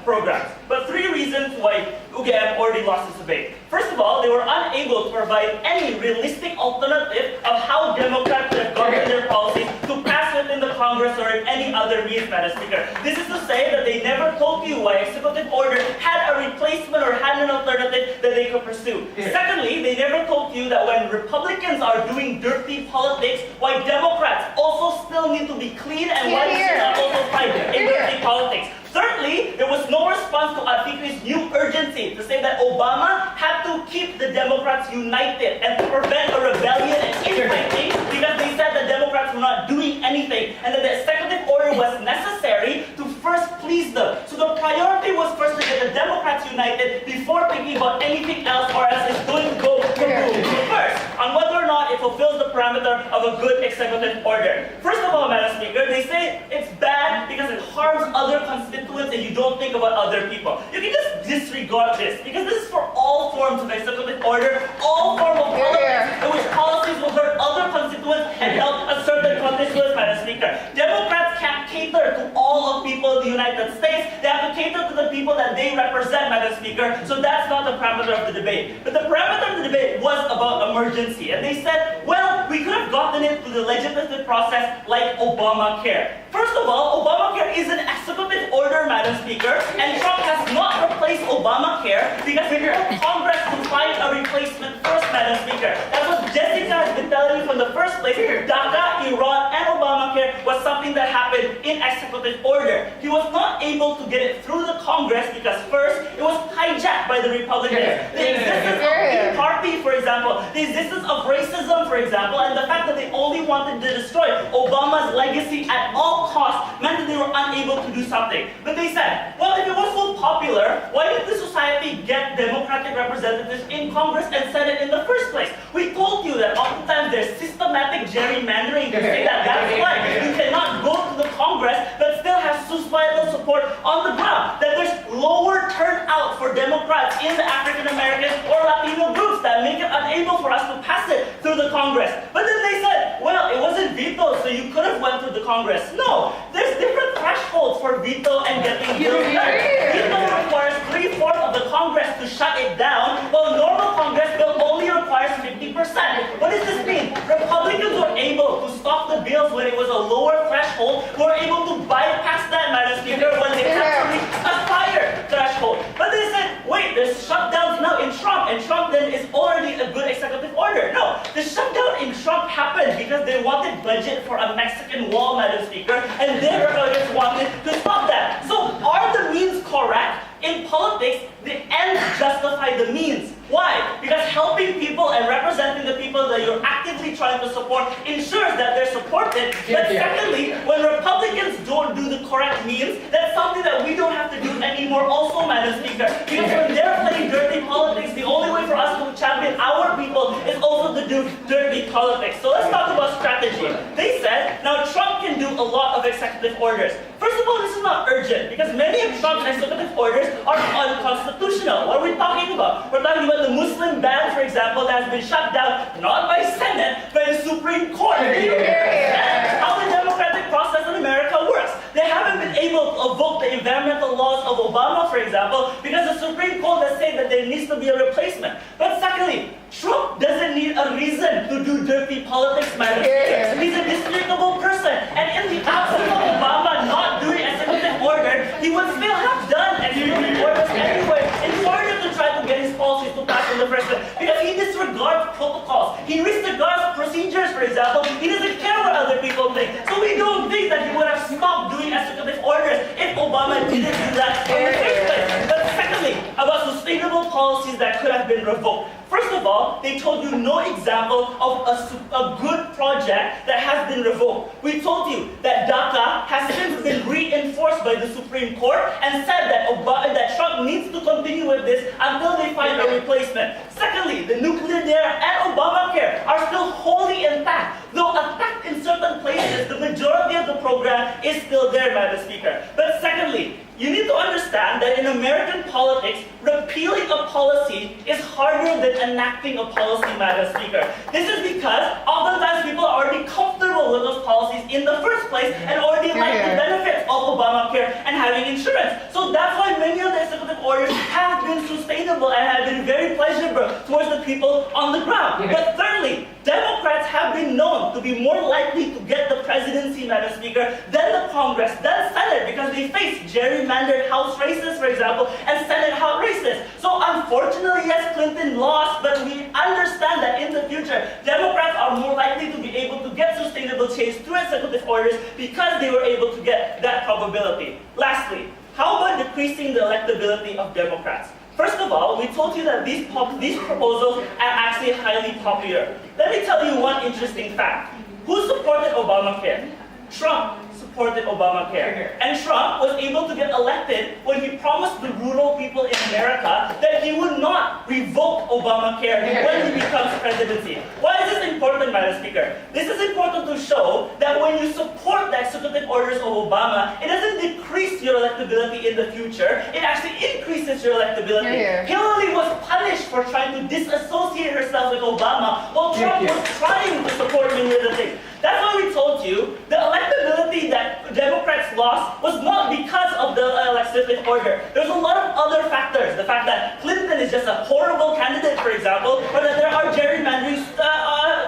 programs. But 3 reasons why UGM already lost this debate. First of all, they were unable to provide any realistic alternative of how Democrats could have gotten their policies to pass within the Congress or in any other means, Madam Speaker. This is to say that they never told you why executive order had a replacement or had an alternative that they could pursue. Secondly, they never told you that when Republicans are doing dirty politics, why Democrats also still need to be clean and why they should not also fight in dirty politics. Thirdly, there was no response to Adfikri's new urgency to say that Obama had to keep the Democrats united and to prevent a rebellion and infighting because they said the Democrats were not doing anything and that the executive order was necessary to first please them. So the priority was first to get the Democrats united before thinking about anything else or else it's going to go first on whether or not it fulfills the parameter of a good executive order. First of all, Madam Speaker, they say it's bad because it harms other constituents and you don't think about other people. You can just disregard this because this is for all forms of executive order, all forms of politics in which policies will hurt other constituents and help a certain constituents, Madam Speaker. Democrats can't cater to all of people in the United States. They have to cater to the people that they represent, Madam Speaker. So that's not the parameter of the debate. But the parameter of the debate was about emergency. And they said, well, we could have gotten it through the legislative process like Obamacare. First of all, Obamacare is an executive order, Madam Speaker, and Trump has not replaced Obamacare because we want Congress to find a replacement first, Madam Speaker. That's what Jessica has been telling you from the first place. DACA, Iran, and Obamacare was something that happened in executive order. He was not able to get it through the Congress because first, it was hijacked by the Republicans. The existence of the party, for example, the existence of racism, for example, and the fact that they only wanted to destroy Obama's legacy at all costs meant that they were unable to do something. But they said, well, if it was so popular, why did the society get Democratic representatives in Congress and Senate in the first place? We told you that oftentimes there's systematic gerrymandering to say that that's why you cannot go to the Congress but still have societal support on the ground, that there's lower turnout for Democrats in the African American or Latino groups that make it unable for us to pass it through the Congress. But then they said, well, it wasn't vetoed, so you could have went through the Congress. No, there's different thresholds for veto and getting bills done. Veto requires 3/4 of the Congress to shut it down, while normal Congress bill only requires 50%. What does this mean? Republicans were able to stop the bills when it was a lower threshold, were able to bypass that, Madam Speaker, when they actually a higher threshold. But they said, wait, there's shutdowns now in Trump, and Trump then is already a good executive order. No, the shutdown in Trump happened because they wanted budget for a Mexican wall, Madam Speaker, and their Republicans wanted to stop that. So are the means correct? In politics, the ends justify the means. Why? Because helping people and representing the people that you're actively trying to support ensures that they're supported. But secondly, when Republicans don't do the correct means, that's something that we don't have to do anymore also, Madam Speaker. Because when they're playing dirty politics, the only way for us to champion our people is also to do dirty politics. So let's talk about strategy. They said, now Trump can do a lot of executive orders. First of all, this is not urgent because many of Trump's executive orders are unconstitutional. What are we talking about? We're talking about the Muslim ban, for example, that has been shut down not by Senate, but the Supreme Court. That's how the democratic process in America works. They haven't been able to evoke the environmental laws of Obama, for example, because the Supreme Court has said that there needs to be a replacement. But secondly, Trump doesn't need a reason to do dirty politics, Madam Speaker. He's a despicable person. And in the absence of Obama not doing executive order, he would still have done executive orders anyway in order to try to get his policies to pass in the first place. Because he disregards protocols. He disregards procedures, for example. He doesn't care what other people think. So we don't think that he would have stopped doing executive orders if Obama didn't do that in the first place. But secondly, about sustainable policies that could have been revoked. First of all, they told you no example of a good project that has been revoked. We told you that DACA has since been reinforced by the Supreme Court and said that Trump needs to continue with this until they find a replacement. Secondly, the nuclear deal and Obamacare are still wholly intact. Though attacked in certain places, the majority of the program is still there, Madam Speaker. But secondly, you need to understand that in American politics, repealing a policy is harder than enacting a policy, Madam Speaker. This is because oftentimes people are already comfortable with those policies in the first place and already like the benefits of Obamacare and having insurance. So that's why many of the executive orders have been sustainable and have been very pleasurable towards the people on the ground. But thirdly, Democrats have been known to be more likely to get the presidency, Madam Speaker, than the Congress, than Senate, because they face gerrymandered House races, for example, and Senate House races. So unfortunately, yes, Clinton lost, but we understand that in the future, Democrats are more likely to be able to get sustainable change through executive orders because they were able to get that probability. Lastly, how about decreasing the electability of Democrats? First of all, we told you that these proposals are actually highly popular. Let me tell you one interesting fact. Who supported Obamacare? Trump supported Obamacare. And Trump was able to get elected when he promised the rural people in America that he would not revoke Obamacare when he becomes presidency. Why is this important, Madam Speaker? This is important to show that when you support the executive orders of Obama, it doesn't decrease your electability in the future, it actually increases your electability. Hillary was punished for trying to disassociate herself with Obama, while Trump was trying to support many of the things. That's why we told you the electability that Democrats lost was not because of the legislative order. There's a lot of other factors. The fact that Clinton is just a horrible candidate, for example, or that there are gerrymandering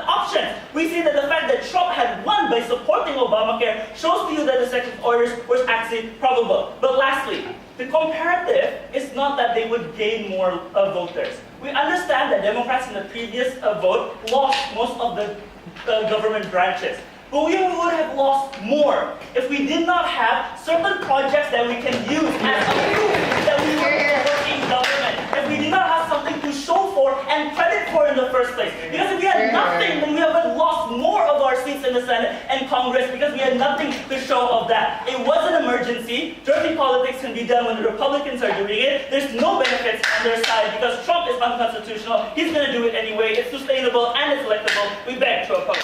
options options. We see that the fact that Trump had won by supporting Obamacare shows to you that the executive orders were actually probable. But lastly, the comparative is not that they would gain more voters. We understand that Democrats in the previous vote lost most of the government branches. But we would have lost more if we did not have certain projects that we can use as a proof that we were working government. If we did not have something to show for and credit for in the first place. Because if we had nothing, then we would have lost more of our seats in the Senate and Congress because we had nothing to show of that. It was an emergency. Dirty politics can be done when the Republicans are doing it. There's no benefits on their side because Trump is unconstitutional. He's going to do it anyway. It's sustainable and it's electable. We beg to oppose.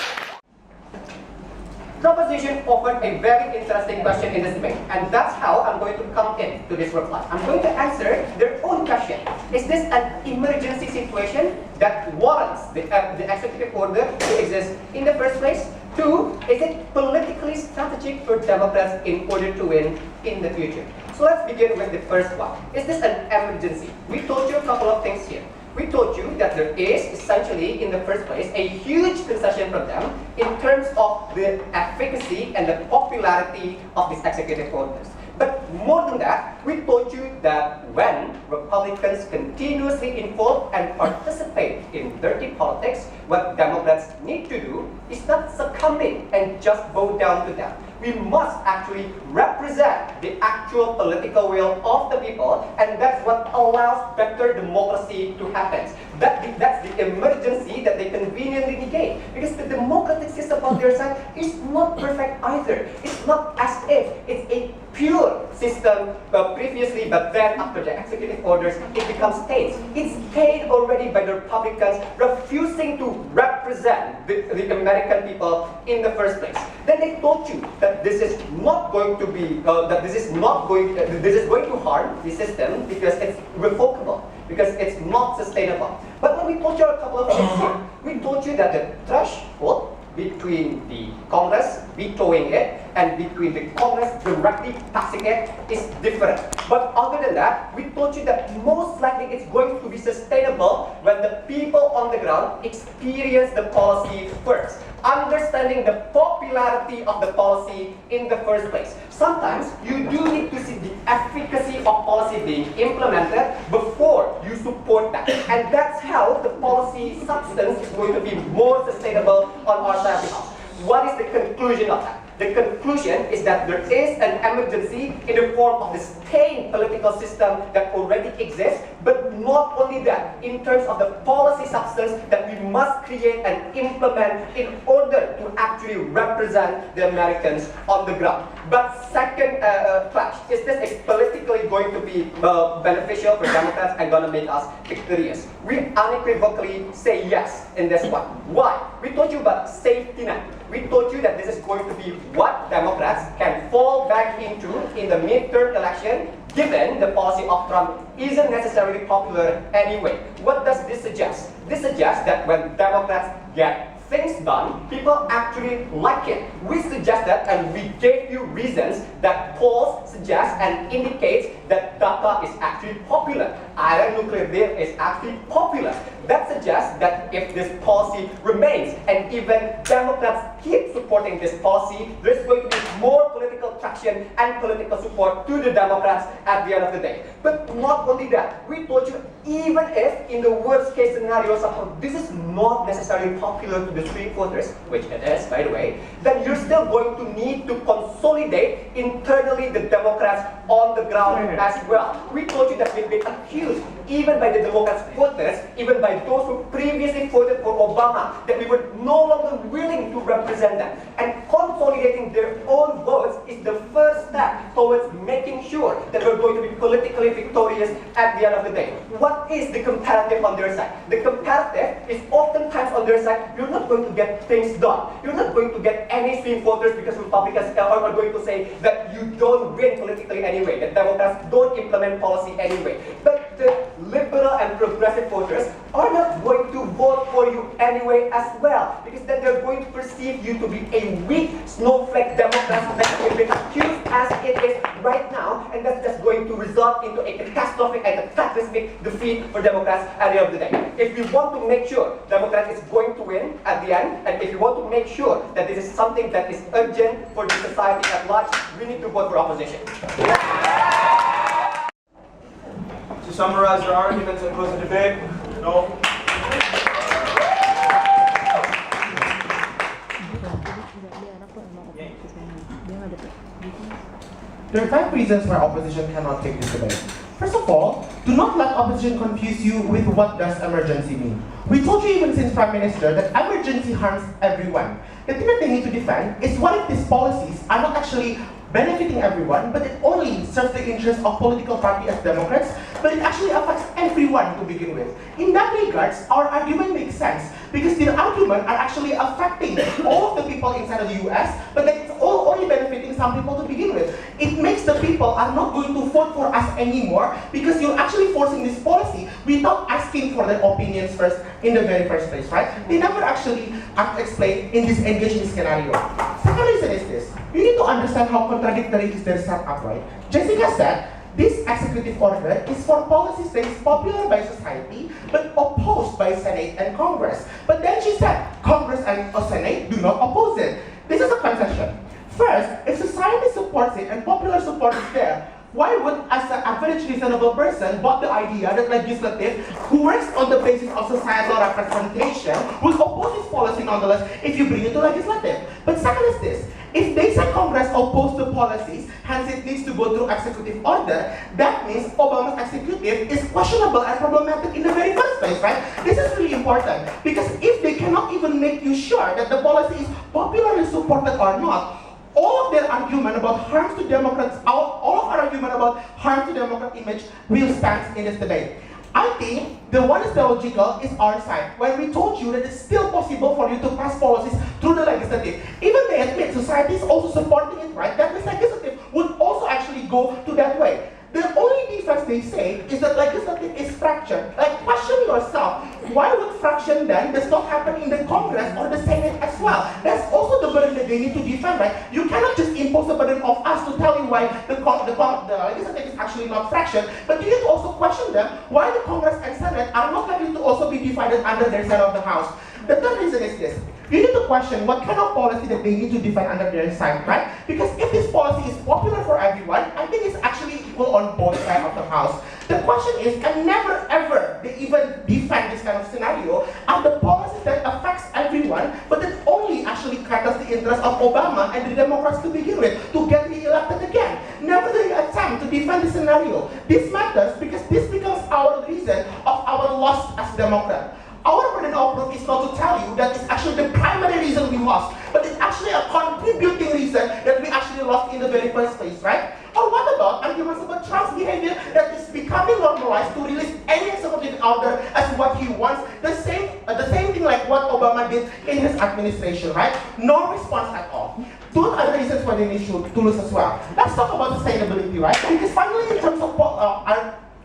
Proposition offered a very interesting question in this debate, and that's how I'm going to come in to this reply. I'm going to answer their own question. Is this an emergency situation that warrants the executive order to exist in the first place? Two, is it politically strategic for Democrats in order to win in the future? So let's begin with the first one. Is this an emergency? We told you a couple of things here. We told you that there is essentially, in the first place, a huge concession from them in terms of the efficacy and the popularity of these executive orders. But more than that, we told you that when Republicans continuously involve and participate in dirty politics, what Democrats need to do is not succumbing and just bow down to them. We must actually represent the actual political will of the people, and that's what allows better democracy to happen. That's the emergency that they conveniently negate. Because the democratic system on their side is not perfect either. It's not as if it's a pure system previously, but then after the executive orders, it becomes states. It's stained already by the Republicans refusing to represent the American people in the first place. Then they told you that this is not going to be, this is going to harm the system because it's revocable, because it's not sustainable. But when we told you a couple of things here, we told you that the threshold between the Congress vetoing it and between the Congress directly passing it is different. But other than that, we told you that most likely it's going to be sustainable when the people on the ground experience the policy first, understanding the popularity of the policy in the first place. Sometimes you do need to see the efficacy of policy being implemented before you support that. And that's how the policy substance is going to be more sustainable on our side of the house. What is the conclusion of that? The conclusion is that there is an emergency in the form of the stained political system that already exists, but not only that, in terms of the policy substance that we must create and implement in order to actually represent the Americans on the ground. But second clash, is this politically going to be beneficial for Democrats and going to make us victorious? We unequivocally say yes in this one. Why? We told you about safety net. We told you that this is going to be what Democrats can fall back into in the midterm election, given the policy of Trump isn't necessarily popular anyway. What does this suggest? This suggests that when Democrats get things done, people actually like it. We suggest that, and we gave you reasons that polls suggest and indicates that data is actually popular. Iran nuclear deal is actually popular. That suggests that if this policy remains, and even Democrats keep supporting this policy, there's going to be more political traction and political support to the Democrats at the end of the day. But not only that, we told you, even if in the worst case scenario somehow this is not necessarily popular to the swing voters, which it is, by the way, then you're still going to need to consolidate internally the Democrats on the ground as well. We told you that we've been accused, even by the Democrats voters, even by those who previously voted for Obama, that we were no longer willing to represent them. And consolidating their own votes is the first step towards making sure that we're going to be politically victorious at the end of the day. What is the comparative on their side? The comparative is oftentimes on their side, you're not going to get things done. You're not going to get any swing voters because Republicans are going to say that you don't win politically anyway, that Democrats don't implement policy anyway. But the liberal and progressive voters are not going to vote for you anyway as well, because then they're going to perceive you to be a weak snowflake Democrat that you've been accused as it is right now, and that's just going to result into a catastrophic and a cataclysmic defeat for Democrats at the end of the day. If we want to make sure Democrats is going to win at the end, and if we want to make sure that this is something that is urgent for the society at large, we need to vote for opposition. To summarize your arguments and close the debate, no. There are 5 reasons why opposition cannot take this debate. First of all, do not let opposition confuse you with what does emergency mean. We told you even since Prime Minister that emergency harms everyone. The thing that they need to defend is what if these policies are not actually benefiting everyone, but it only serves the interests of political party as Democrats, but it actually affects everyone to begin with. In that regards, our argument makes sense, because their argument are actually affecting all of the people inside of the US, but that it's all only benefiting some people to begin with. It makes the people are not going to vote for us anymore, because you're actually forcing this policy without asking for their opinions first in the very first place, right? They never actually explain in this engaging scenario. Second reason is this. You need to understand how contradictory is their setup, right? Jessica said, this executive order is for policies that is popular by society, but opposed by Senate and Congress. But then she said, Congress and Senate do not oppose it. This is a concession. First, if society supports it and popular support is there, why would, as an average reasonable person, bought the idea that legislative, who works on the basis of societal representation, would oppose this policy nonetheless if you bring it to legislative? But second is this. If they say Congress opposed the policies, hence it needs to go through executive order, that means Obama's executive is questionable and problematic in the very first place, right? This is really important, because if they cannot even make you sure that the policy is popularly supported or not, all of their argument about harms to Democrats, all of our argument about harm to Democrat image will stand in this debate. I think the one is logical is our side. When we told you that it's still possible for you to pass policies through the legislative, even they admit society is also supporting it, right? That means legislative would also actually go to that way. The only defense they say is that legislative is fractured. Like, question yourself, why would fraction then does not happen in the Congress or the Senate as well? That's also the burden that they need to defend, right? You cannot just impose the burden of us to tell you why the legislative is actually not fractured, but you need to also question them why the Congress and Senate are not likely to also be divided under their side of the House. The third reason is this. You need to question what kind of policy that they need to defend under their side, right? Because if this policy is popular for everyone, I think it's actually equal on both sides of the House. The question is, and never ever they even defend this kind of scenario, are the policies that affects everyone, but that only actually caters the interest of Obama and the Democrats to begin with, to get re-elected again. Never they attempt to defend the scenario. This matters because this becomes our reason of our loss as Democrat. Our burden of proof is not to tell you that it's actually the primary reason we lost, but it's actually a contributing reason that we actually lost in the very first place, right? Or what about arguments about Trump's behavior that is becoming normalized to release any executive order as what he wants? The same thing like what Obama did in his administration, right? No response at all. Two other reasons why they need to lose as well. Let's talk about sustainability, right? Because finally, in terms of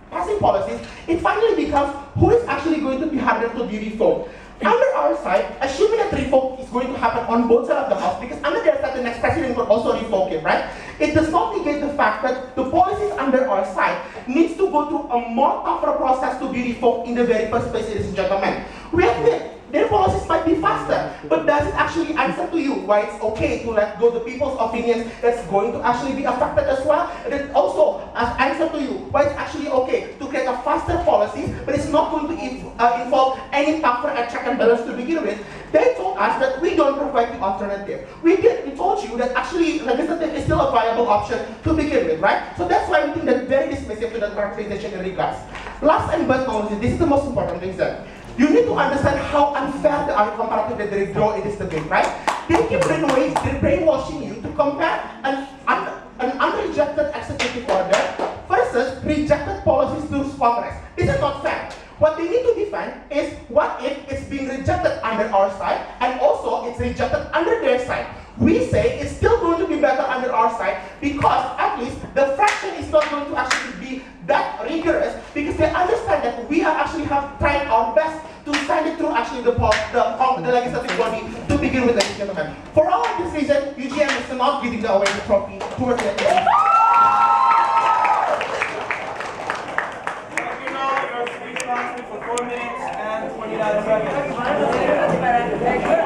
passing policies, it finally becomes who is actually going to be harder to be revoked. Under our side, assuming that revoke is going to happen on both sides of the House, because under their side, the next president will also revoke it, right? It does not negate the fact that the policies under our side needs to go through a more tougher process to be revoked in the very first place, ladies and gentlemen. We admit their policies might be faster, but does it actually answer to you why it's okay to let go the people's opinions that's going to actually be affected as well? And it also answer to you why it's actually okay to create a faster policy, but it's not going to involve any tougher check and balance to begin with. They told us that we don't provide the alternative. We told you that actually legislative is still a viable option to begin with, right? So that's why we think that very dismissive to the characterization in regards. Last and but not least, this is the most important reason. You need to understand how unfair the comparative that they draw in this debate, right? They keep brainwashing you to compare an unrejected executive order versus rejected policies through Congress. This is not fair. What they need to defend is what if it's being rejected under our side and also it's rejected under their side. We say it's still going to be better under our side because at least the fraction is not going to actually be that rigorous because they understand that we are actually have tried our best to send it through actually the legislative body to begin with, ladies and gentlemen. For all of this reason, UGM is not giving away the trophy towards the end. responsible for 4 minutes and 29 seconds.